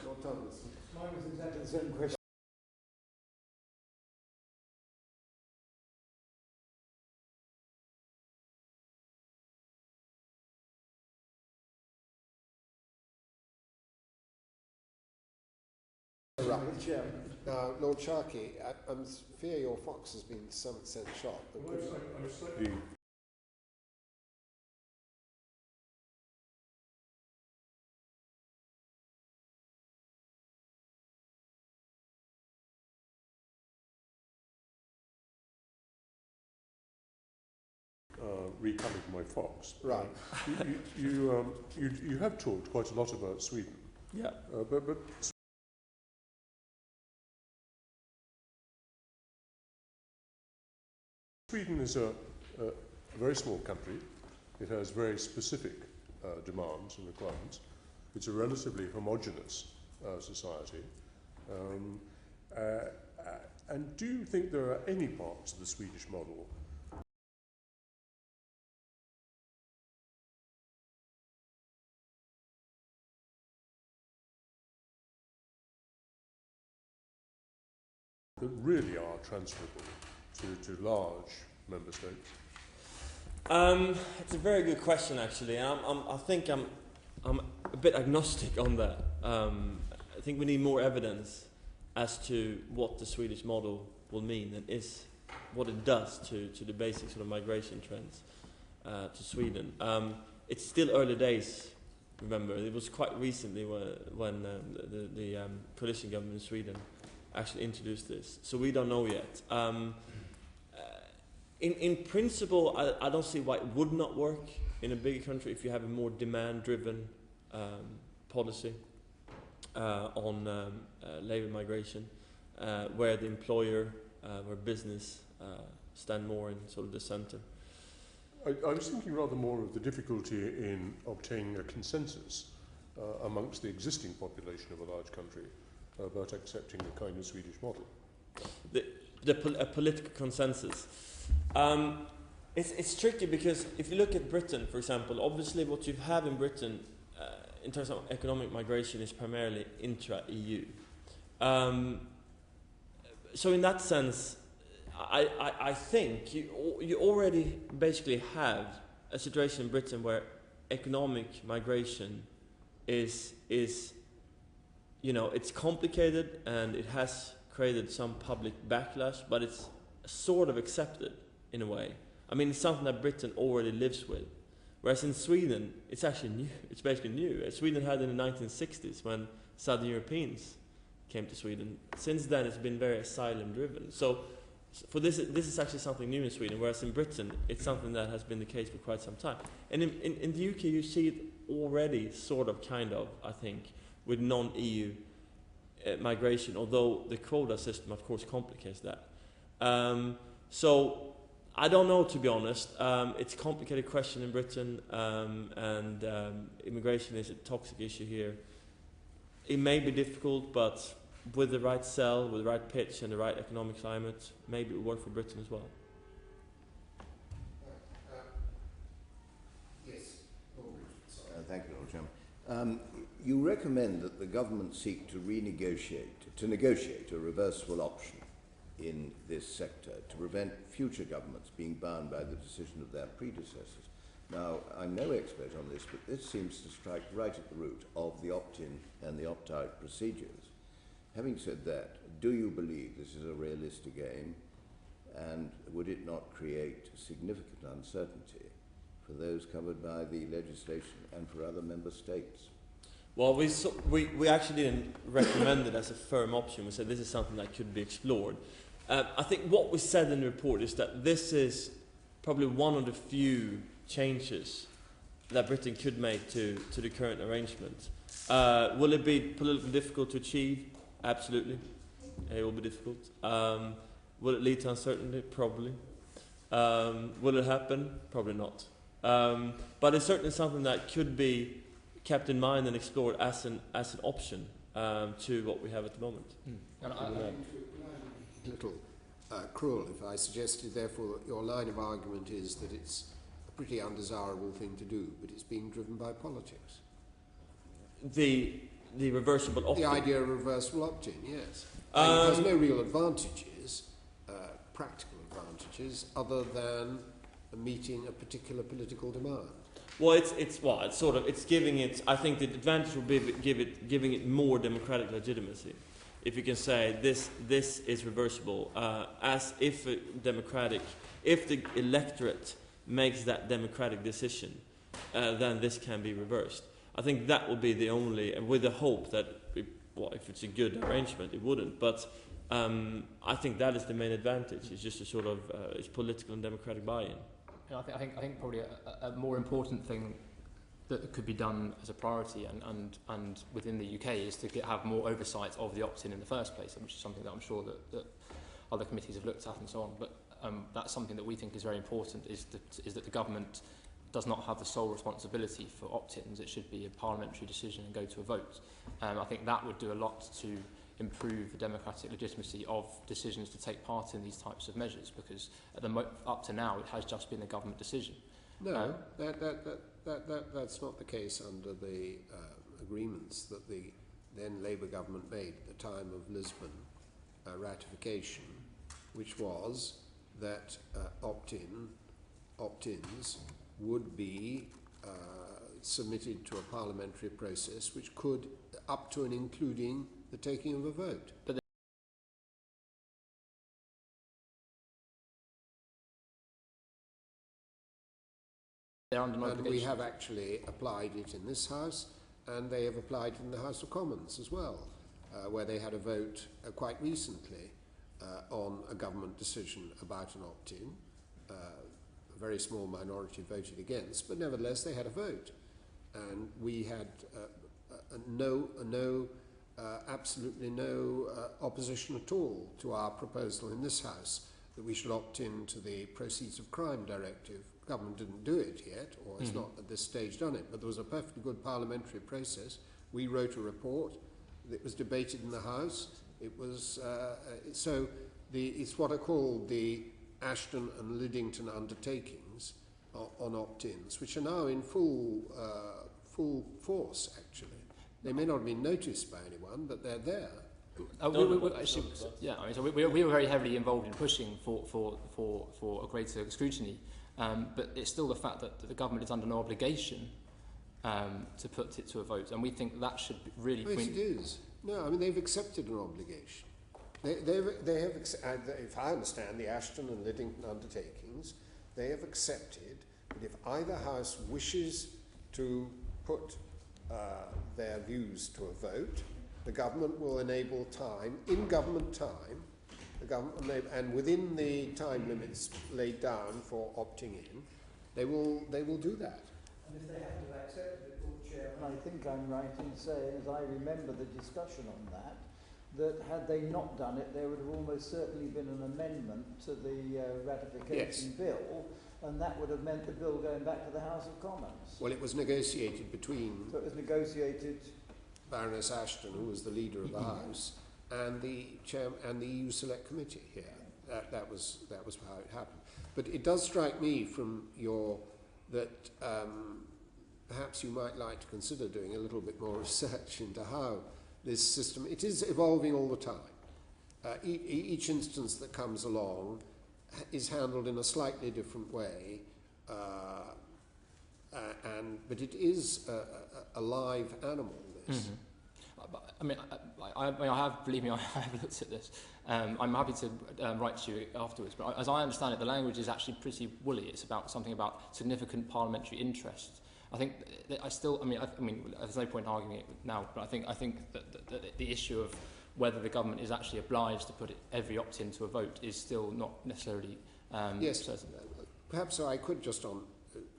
Lord Thomas. Mine was exactly the same question. Right. Now, Lord Sharkey, I fear your fox has been some extent shot. Recoming to my fox. Right. You have talked quite a lot about Sweden. Yeah. But Sweden is a very small country. It has very specific demands and requirements. It's a relatively homogeneous society. And do you think there are any parts of the Swedish model that really are transferable to large member states? It's a very good question, actually. I think I'm a bit agnostic on that. I think we need more evidence as to what the Swedish model will mean and what it does to the basic sort of migration trends to Sweden. It's still early days. Remember, it was quite recently when the coalition government in Sweden actually introduced this. So we don't know yet. In principle, I don't see why it would not work in a bigger country if you have a more demand-driven policy on labour migration, where the employer, where business stand more in sort of the centre. I was thinking rather more of the difficulty in obtaining a consensus amongst the existing population of a large country about accepting the kind of Swedish model. A political consensus. It's tricky because if you look at Britain, for example, obviously what you have in Britain in terms of economic migration is primarily intra-EU. So in that sense, I think you already basically have a situation in Britain where economic migration is you know, it's complicated and it has created some public backlash, but it's sort of accepted in a way. I mean, it's something that Britain already lives with. Whereas in Sweden, it's actually new. It's basically new. Sweden had it in the 1960s when Southern Europeans came to Sweden. Since then, it's been very asylum-driven. So for this is actually something new in Sweden, whereas in Britain, it's something that has been the case for quite some time. And in the UK, you see it already, sort of, kind of, I think, with non-EU migration, although the quota system, of course, complicates that. So I don't know, to be honest. It's a complicated question in Britain, and immigration is a toxic issue here. It may be difficult, but with the right sell, with the right pitch and the right economic climate, maybe it will work for Britain as well. Yes. Thank you, Lord Chairman. You recommend that the government seek to negotiate a reversible option in this sector to prevent future governments being bound by the decision of their predecessors. Now, I'm no expert on this, but this seems to strike right at the root of the opt-in and the opt-out procedures. Having said that, do you believe this is a realistic aim, and would it not create significant uncertainty for those covered by the legislation and for other member states? Well, we actually didn't recommend it as a firm option. We said this is something that could be explored. I think what we said in the report is that this is probably one of the few changes that Britain could make to the current arrangement. Will it be politically difficult to achieve? Absolutely. It will be difficult. Will it lead to uncertainty? Probably. Will it happen? Probably not. But it's certainly something that could be kept in mind and explored as an option to what we have at the moment. And a little cruel if I suggested, therefore, that your line of argument is that it's a pretty undesirable thing to do, but it's being driven by politics. The reversible opt-in. The idea of reversible opt-in, yes. It has no real advantages, practical advantages, other than meeting a particular political demand. Well, it's giving it. I think the advantage will be giving it more democratic legitimacy. If you can say this is reversible, as if the electorate makes that democratic decision, then this can be reversed. I think that will be the only, and with the hope that, if it's a good arrangement, it wouldn't. But I think that is the main advantage. It's just a sort of it's political and democratic buy-in. And I think probably a more important thing that could be done as a priority and within the UK is to have more oversight of the opt-in in the first place, which is something that I'm sure that other committees have looked at and so on. But that's something that we think is very important, is that the government does not have the sole responsibility for opt-ins. It should be a parliamentary decision and go to a vote. I think that would do a lot to improve the democratic legitimacy of decisions to take part in these types of measures, because up to now it has just been a government decision. No, that's not the case under the agreements that the then Labour government made at the time of Lisbon ratification, which was that opt-ins would be submitted to a parliamentary process which could, up to and including the taking of a vote. But they're under no obligation. We have actually applied it in this House, and they have applied it in the House of Commons as well, where they had a vote quite recently on a government decision about an opt-in. A very small minority voted against, but nevertheless they had a vote. And we had absolutely no opposition at all to our proposal in this House that we should opt in to the Proceeds of Crime Directive. The government didn't do it yet, or has not at this stage done it, but there was a perfectly good parliamentary process. We wrote a report that was debated in the House. It was it's what are called the Ashton and Liddington undertakings on opt-ins, which are now in full force, actually. They may not have been noticed by anyone, but they're there. We were very heavily involved in pushing for a greater scrutiny, but it's still the fact that the government is under no obligation to put it to a vote, and we think that should really... Yes, it is. No, I mean, they've accepted an obligation. They have, if I understand the Ashton and Liddington undertakings, they have accepted that if either house wishes to put their views to a vote, the government will enable time, in government time, the government will enable, and within the time limits laid down for opting in, they will do that. And if they have to accept it, Chairman, I think I'm right in saying, as I remember the discussion on that had they not done it, there would have almost certainly been an amendment to the ratification bill, and that would have meant the bill going back to the House of Commons. Well, it was negotiated between... So it was negotiated... Baroness Ashton, who was the leader of the House, and the and the EU Select Committee here. That was how it happened. But it does strike me from that perhaps you might like to consider doing a little bit more research into how this system... It is evolving all the time. Each instance that comes along is handled in a slightly different way, but it is a live animal. Mm-hmm. Believe me, I have looked at this. I'm happy to write to you afterwards, but as I understand it, the language is actually pretty woolly. It's about something about significant parliamentary interest. I think there's no point arguing it now, but I think that the issue of whether the government is actually obliged to put every opt-in to a vote is still not necessarily certain. Perhaps I could just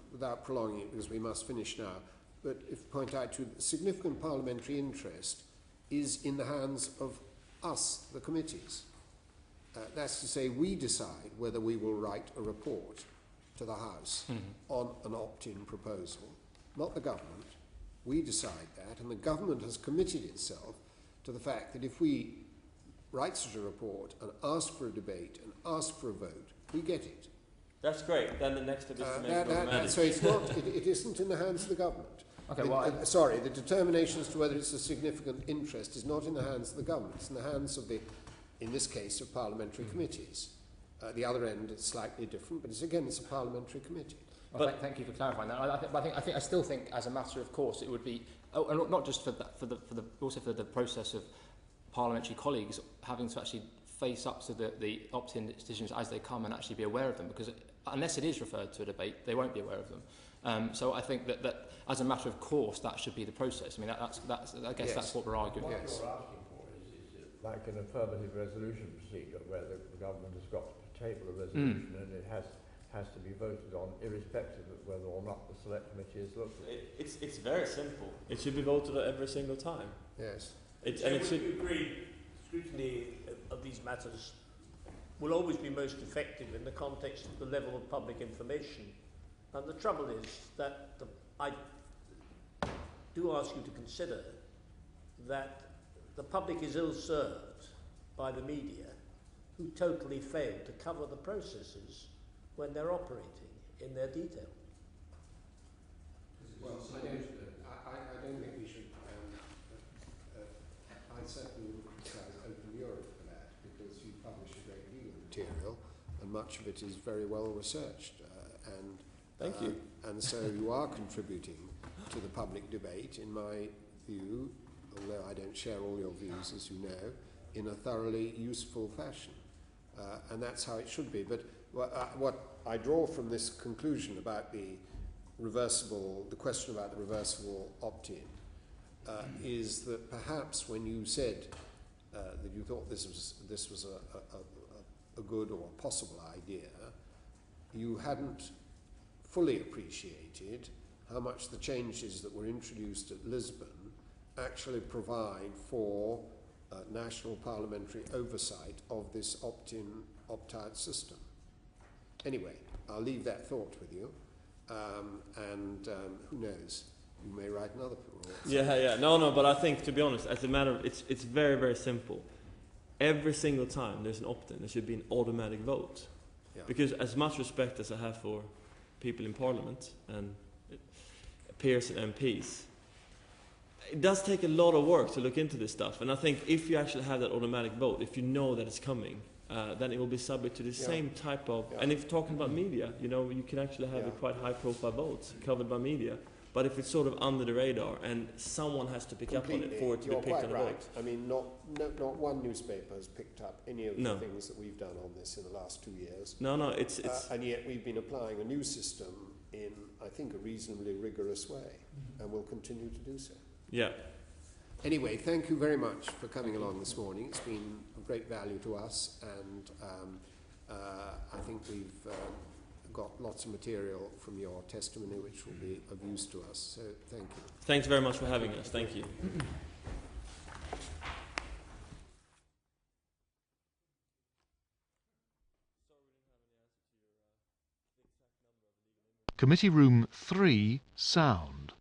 without prolonging it, because we must finish now, but if point out to you, significant parliamentary interest is in the hands of us, the committees. That's to say, we decide whether we will write a report to the House on an opt-in proposal, not the government. We decide that, and the government has committed itself to the fact that if we write such a report and ask for a debate and ask for a vote, we get it. That's great. Then the next step is to make so it's not. It isn't in the hands of the government. Okay, the determination as to whether it's a significant interest is not in the hands of the government. It's in the hands of in this case, of parliamentary committees. The other end is slightly different, but it's a parliamentary committee. Well, thank you for clarifying that. I still think, as a matter of course, it would be not just for the process of parliamentary colleagues having to actually face up to the opt-in decisions as they come and actually be aware of them, because unless it is referred to a debate, they won't be aware of them. So I think that as a matter of course, that should be the process. I mean, that's what we're arguing. What you're asking for is like an affirmative resolution procedure where the government has got to table a resolution and it has to be voted on, irrespective of whether or not the select committee has looked at it. It's very simple. It should be voted on every single time. Yes. Would you agree scrutiny of these matters will always be most effective in the context of the level of public information? And the trouble is that I do ask you to consider that the public is ill-served by the media, who totally fail to cover the processes when they're operating in their detail. Well, I don't think we should. I certainly would criticise Openeurope for that, because you publish a great deal of material, and much of it is very well researched. Thank you. And so you are contributing to the public debate, in my view, although I don't share all your views, as you know, in a thoroughly useful fashion. And that's how it should be. But what I draw from this conclusion about the question about the reversible opt-in, is that perhaps when you said that you thought this was a good or possible idea, you hadn't fully appreciated how much the changes that were introduced at Lisbon actually provide for national parliamentary oversight of this opt-in, opt-out system. Anyway, I'll leave that thought with you, and who knows, you may write another report. No, but I think, to be honest, as a matter of, it's very, very simple. Every single time there's an opt-in, there should be an automatic vote. Yeah. Because as much respect as I have for people in Parliament and peers and MPs, it does take a lot of work to look into this stuff, and I think if you actually have that automatic vote, if you know that it's coming, then it will be subject to the same type of, and if talking about media, you know, you can actually have a quite high profile votes covered by media, but if it's sort of under the radar and someone has to pick up on it for it to be picked on a vote. I mean, not one newspaper has picked up any of the things that we've done on this in the last 2 years. No, it's and yet we've been applying a new system in, I think, a reasonably rigorous way, and will continue to do so. Yeah. Anyway, thank you very much for coming along this morning. It's been of great value to us, and I think we've got lots of material from your testimony which will be of use to us. So thank you. Thanks very much for having us. Thank you. Committee Room 3, Sound.